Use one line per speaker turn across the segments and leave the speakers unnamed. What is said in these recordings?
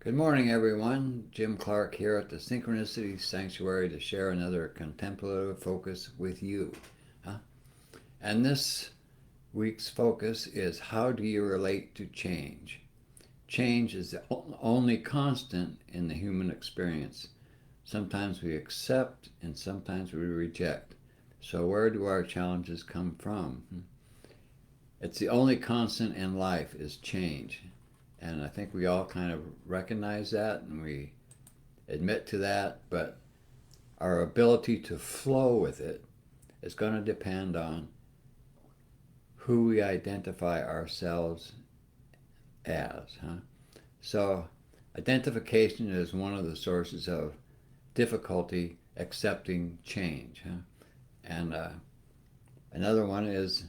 Good morning, everyone. Jim Clark here at the Synchronicity Sanctuary to share another contemplative focus with you. Huh? And this week's focus is how do you relate to change? Change is the only constant in the human experience. Sometimes we accept and sometimes we reject. So, where do our challenges come from? It's the only constant in life is change. And I think we all kind of recognize that and we admit to that, but our ability to flow with it is going to depend on who we identify ourselves as. So, identification is one of the sources of difficulty accepting change. And another one is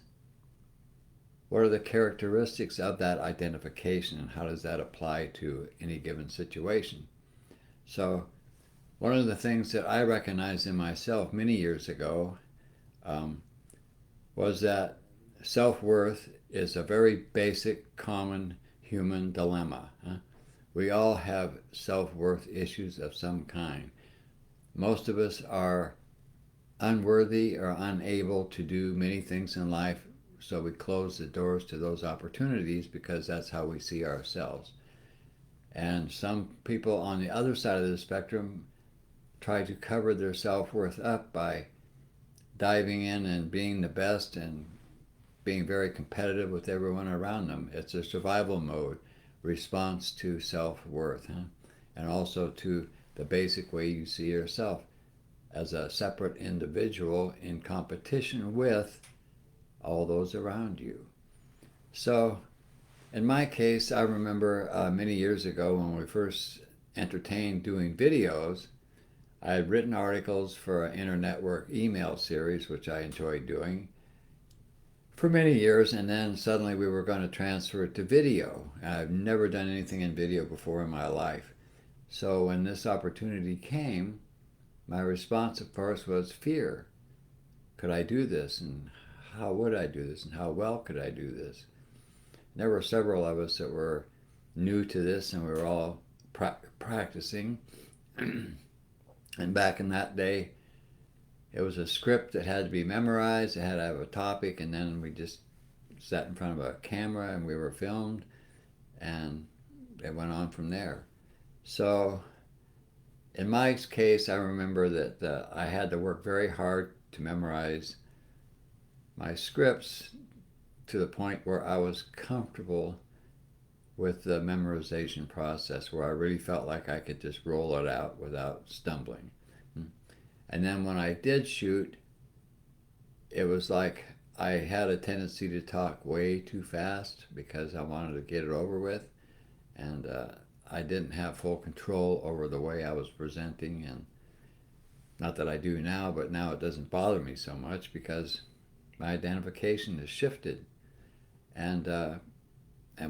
what are the characteristics of that identification and how does that apply to any given situation? So, one of the things that I recognized in myself many years ago um, was that self worth is a very basic, common human dilemma. We all have self worth issues of some kind. Most of us are unworthy or unable to do many things in life, so we close the doors to those opportunities because that's how we see ourselves. And some people on the other side of the spectrum try to cover their self worth up by diving in and being the best and being very competitive with everyone around them. It's a survival mode response to self worth, and also to the basic way you see yourself as a separate individual in competition with all those around you. So, in my case, I remember many years ago when we first entertained doing videos, I had written articles for an internetwork email series, which I enjoyed doing for many years, and then suddenly we were going to transfer it to video. I've never done anything in video before in my life. So when this opportunity came, my response, of course, was fear. Could I do this? And how would I do this? And how well could I do this? There were several of us that were new to this, and we were all practicing. And back in that day, it was a script that had to be memorized. It had to have a topic, and then we just sat in front of a camera and we were filmed, and it went on from there. So, in my case, I remember that I had to work very hard to memorize my scripts to the point where I was comfortable with the memorization process, where I really felt like I could just roll it out without stumbling. And then when I did shoot, it was like I had a tendency to talk way too fast because I wanted to get it over with, and I didn't have full control over the way I was presenting. And not that I do now, but now it doesn't bother me so much because my identification has shifted, and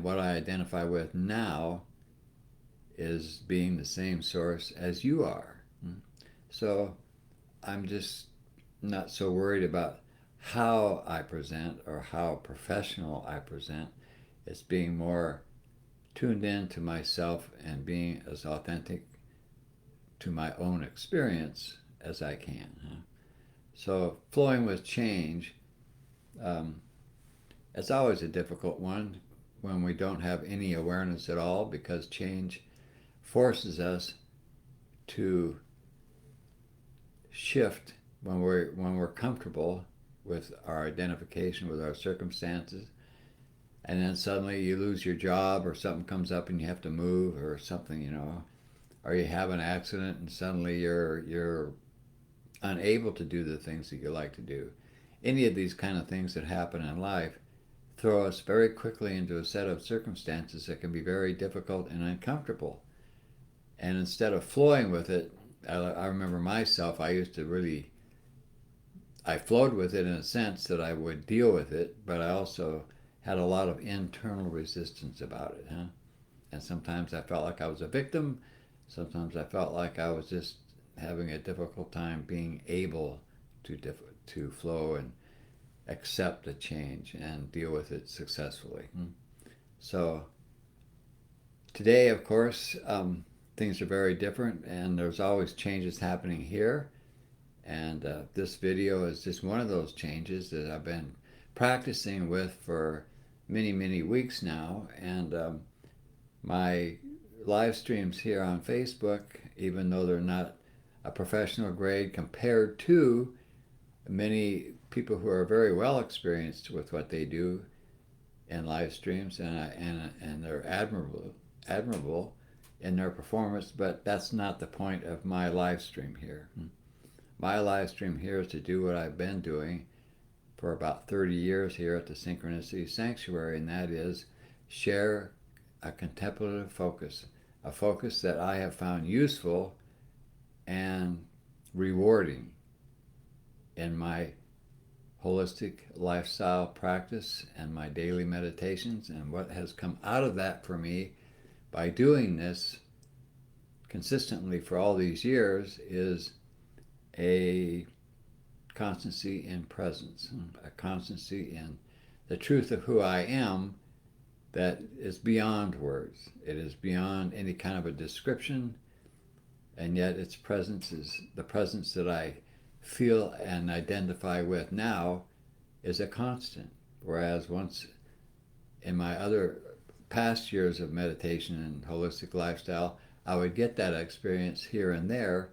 what I identify with now is being the same source as you are. So I'm just not so worried about how I present or how professional I present. It's being more tuned in to myself and being as authentic to my own experience as I can. So flowing with change, um, it's always a difficult one when we don't have any awareness at all because change forces us to shift when we're comfortable with our identification with our circumstances, and then suddenly you lose your job or something comes up and you have to move or something, or you have an accident and suddenly you're unable to do the things that you like to do. Any of these kind of things that happen in life throw us very quickly into a set of circumstances that can be very difficult and uncomfortable. And instead of flowing with it, I remember myself, I flowed with it in a sense that I would deal with it, but I also had a lot of internal resistance about it. And sometimes I felt like I was a victim. Sometimes I felt like I was just having a difficult time being able to flow and accept a change and deal with it successfully. So Today, of course, things are very different, and there's always changes happening here. And this video is just one of those changes that I've been practicing with for many, many weeks now. And my live streams here on Facebook, even though they're not a professional grade compared to many people who are very well experienced with what they do in live streams, and they're admirable in their performance, but that's not the point of my live stream here. My live stream here is to do what I've been doing for about 30 years here at the Synchronicity Sanctuary, and that is share a contemplative focus, a focus that I have found useful and rewarding in my holistic lifestyle practice and my daily meditations. And what has come out of that for me by doing this consistently for all these years is a constancy in presence, a constancy in the truth of who I am that is beyond words. It is beyond any kind of a description, and yet its presence is the presence that I feel and identify with now is a constant. Whereas once in my other past years of meditation and holistic lifestyle, I would get that experience here and there,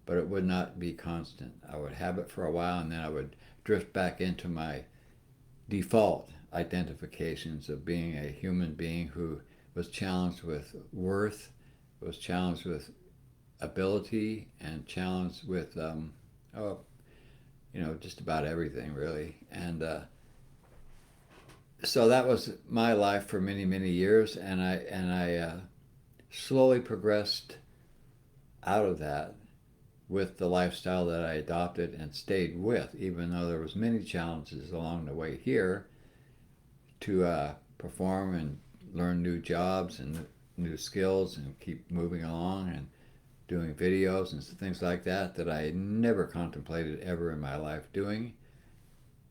but it would not be constant. I would have it for a while, and then I would drift back into my default identifications of being a human being who was challenged with worth, was challenged with ability, and challenged with just about everything, really. And so that was my life for many, many years, and I slowly progressed out of that with the lifestyle that I adopted and stayed with, even though there was many challenges along the way here to perform and learn new jobs and new skills and keep moving along and doing videos and things like that that I never contemplated ever in my life doing.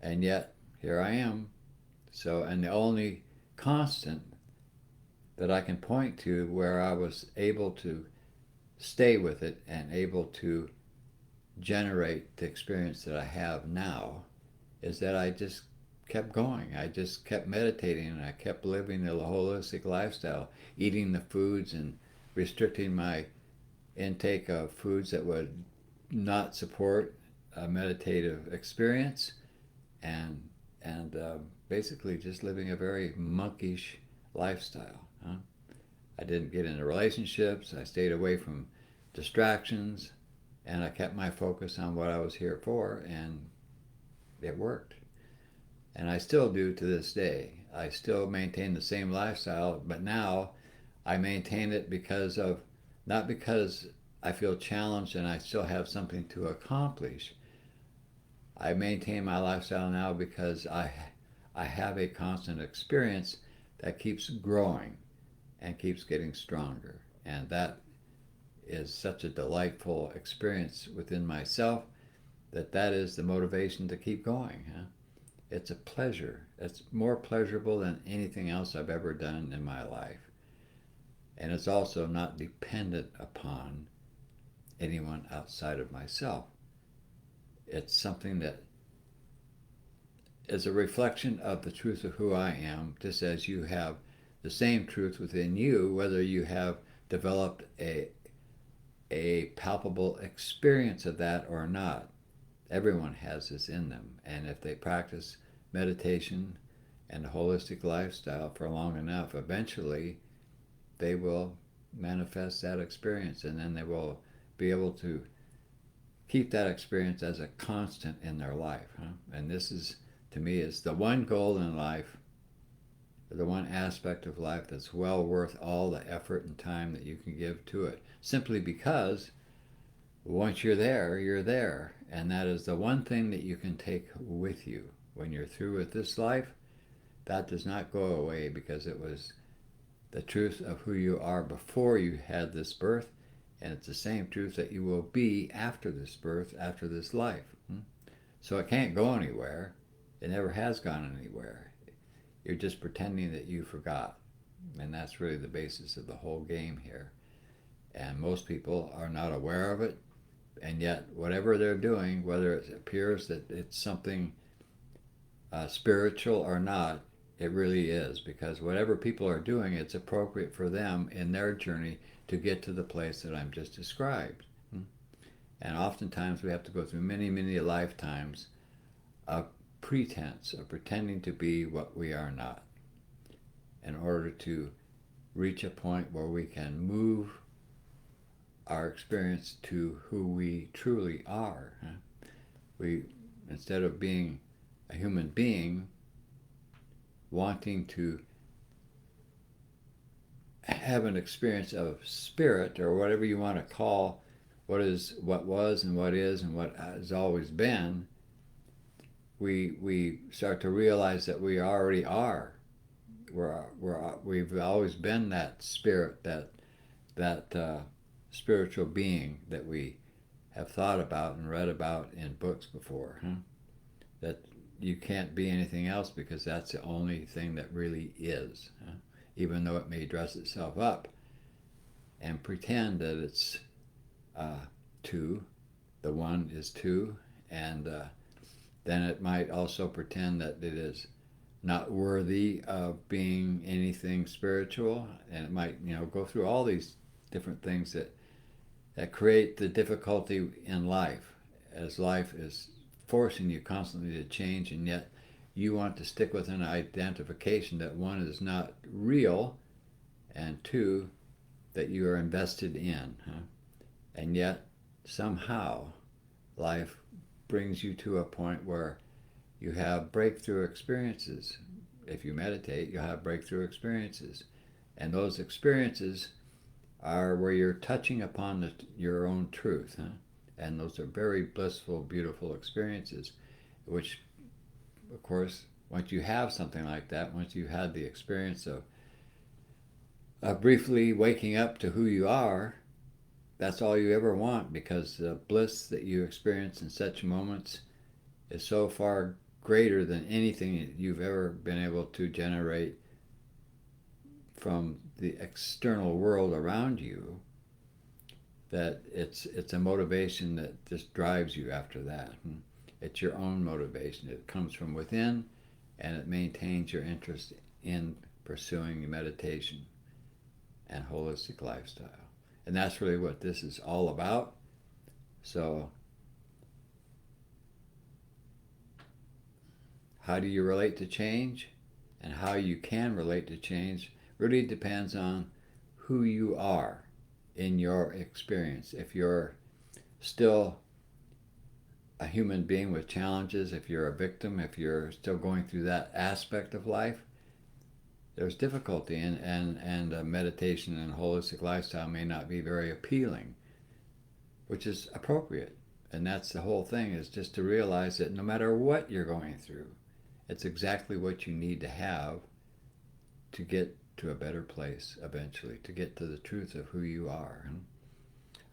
And yet, here I am. So, and the only constant that I can point to where I was able to stay with it and able to generate the experience that I have now is that I just kept going. I just kept meditating, and I kept living the holistic lifestyle, eating the foods and restricting my intake of foods that would not support a meditative experience, and basically just living a very monkish lifestyle. I didn't get into relationships. I stayed away from distractions, and I kept my focus on what I was here for, and it worked. And I still do to this day. I still maintain the same lifestyle, but now I maintain it not because I feel challenged and I still have something to accomplish. I maintain my lifestyle now because I have a constant experience that keeps growing and keeps getting stronger. And that is such a delightful experience within myself that is the motivation to keep going. It's a pleasure. It's more pleasurable than anything else I've ever done in my life. And it's also not dependent upon anyone outside of myself. It's something that is a reflection of the truth of who I am, just as you have the same truth within you, whether you have developed a palpable experience of that or not. Everyone has this in them. And if they practice meditation and a holistic lifestyle for long enough, eventually they will manifest that experience, and then they will be able to keep that experience as a constant in their life. And this is, to me, is the one goal in life, the one aspect of life that's well worth all the effort and time that you can give to it, simply because once you're there, you're there. And that is the one thing that you can take with you when you're through with this life. That does not go away, because it was the truth of who you are before you had this birth, and it's the same truth that you will be after this birth, after this life. So it can't go anywhere. It never has gone anywhere. You're just pretending that you forgot. And that's really the basis of the whole game here. And most people are not aware of it, and yet whatever they're doing, whether it appears that it's something spiritual or not, it really is, because whatever people are doing, it's appropriate for them in their journey to get to the place that I'm just described. And oftentimes we have to go through many, many lifetimes of pretense, of pretending to be what we are not, in order to reach a point where we can move our experience to who we truly are. We, instead of being a human being, wanting to have an experience of spirit, or whatever you want to call what was and what is and what has always been, we start to realize that we already are. We've always been that spirit, that spiritual being that we have thought about and read about in books before. That you can't be anything else, because that's the only thing that really is. Even though it may dress itself up and pretend that it's two, the one is two, and then it might also pretend that it is not worthy of being anything spiritual, and it might, go through all these different things that create the difficulty in life, as life is forcing you constantly to change, and yet you want to stick with an identification that, one, is not real, and two, that you are invested in. And yet somehow life brings you to a point where you have breakthrough experiences. If you meditate, you'll have breakthrough experiences. And those experiences are where you're touching upon your own truth. And those are very blissful, beautiful experiences, which, of course, once you have something like that, once you've had the experience of briefly waking up to who you are, that's all you ever want, because the bliss that you experience in such moments is so far greater than anything that you've ever been able to generate from the external world around you, that it's a motivation that just drives you after that. It's your own motivation. It comes from within, and it maintains your interest in pursuing meditation and holistic lifestyle. And that's really what this is all about. So, how do you relate to change, and how you can relate to change really depends on who you are in your experience. If you're still a human being with challenges, if you're a victim, if you're still going through that aspect of life, there's difficulty, and meditation and holistic lifestyle may not be very appealing, which is appropriate. And that's the whole thing, is just to realize that no matter what you're going through, it's exactly what you need to have to get to a better place eventually, to get to the truth of who you are. And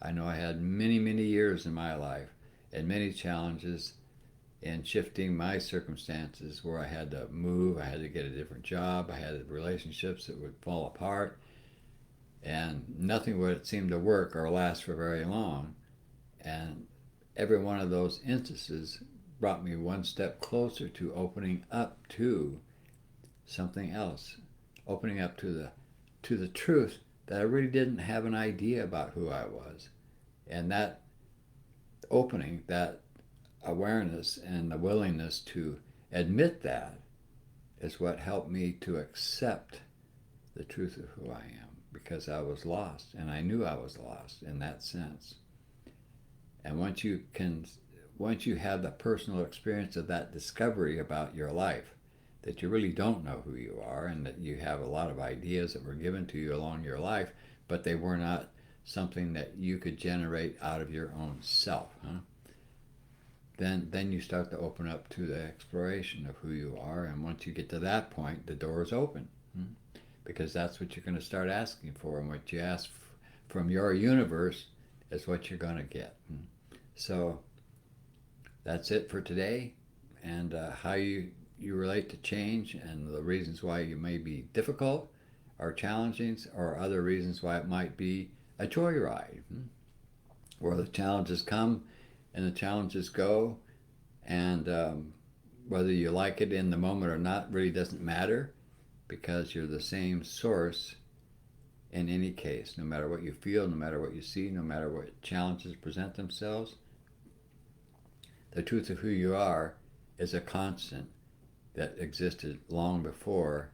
I know I had many, many years in my life and many challenges in shifting my circumstances, where I had to move, I had to get a different job, I had relationships that would fall apart, and nothing would seem to work or last for very long. And every one of those instances brought me one step closer to opening up to something else, opening up to the truth that I really didn't have an idea about who I was. And that opening, that awareness and the willingness to admit that, is what helped me to accept the truth of who I am, because I was lost, and I knew I was lost in that sense. And once you have the personal experience of that discovery about your life, that you really don't know who you are, and that you have a lot of ideas that were given to you along your life, but they were not something that you could generate out of your own self, then you start to open up to the exploration of who you are. And once you get to that point, the door is open, because that's what you're going to start asking for, and what you ask from your universe is what you're going to get. So that's it for today, and how you relate to change, and the reasons why you may be difficult, are challenging or other reasons why it might be a joyride, where the challenges come and the challenges go, and whether you like it in the moment or not really doesn't matter, because you're the same source in any case. No matter what you feel, no matter what you see, no matter what challenges present themselves, the truth of who you are is a constant that existed long before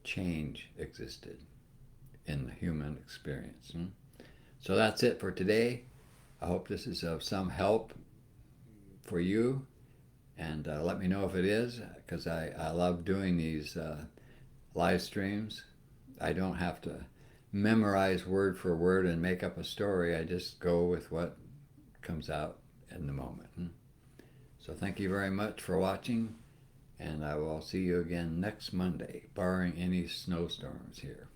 change existed in the human experience. So that's it for today. I hope this is of some help for you, and let me know if it is, because I love doing these live streams. I don't have to memorize word for word and make up a story. I just go with what comes out in the moment. So thank you very much for watching, and I will see you again next Monday, barring any snowstorms here.